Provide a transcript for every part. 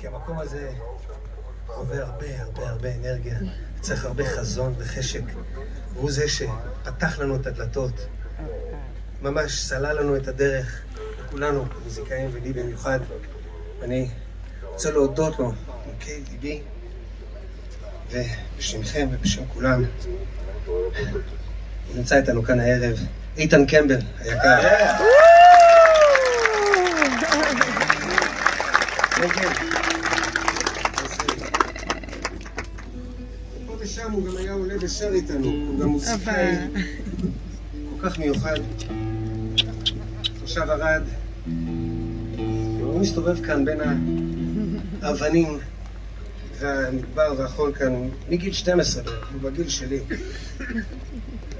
כי המקום הזה עובר הרבה אנרגיה, צריך הרבה חזון וחשק, והוא זה שפתח לנו את הדלתות, ממש סלל לנו את הדרך, לכולנו, מוזיקאים ולי במיוחד. אני רוצה להודות לו, עמקי ליבי, ובשמכם ובשם כולם. הוא נמצא איתנו כאן הערב, איתן קמבל היקר. פה ושם הוא גם היה עולה ושר איתנו, הוא גם מוזיקאי כל כך מיוחד, תושב ערד. הוא מסתובב כאן בין האבנים והמדבר והחול כאן מגיל 12 בערך, הוא בגיל שלי.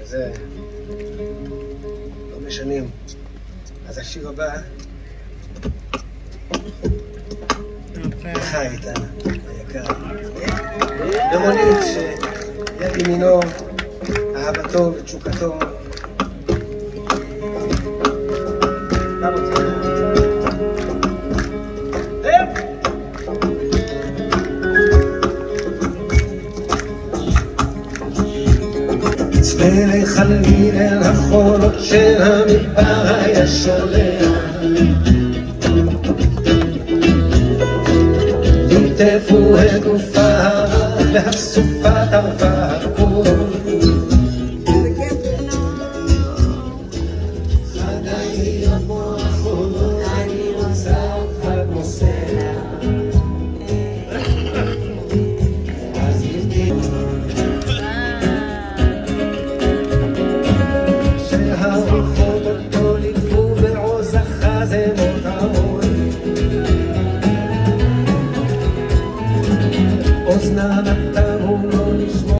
זה הרבה שנים. אז השיר הבא לך איתן היקר, במונית שיד ימינו, אהבתו ותשוקתו. צלח על מן החולות של המדבר היה שולח, ליטפו את גופה והסופה טרפה הכל. חגי כמו החולות, אני רוצה אותך כמו סלע. אז יבדי שהרוחות אותו ליטפו בעוז החזמות האור, אוזניו נתנו לו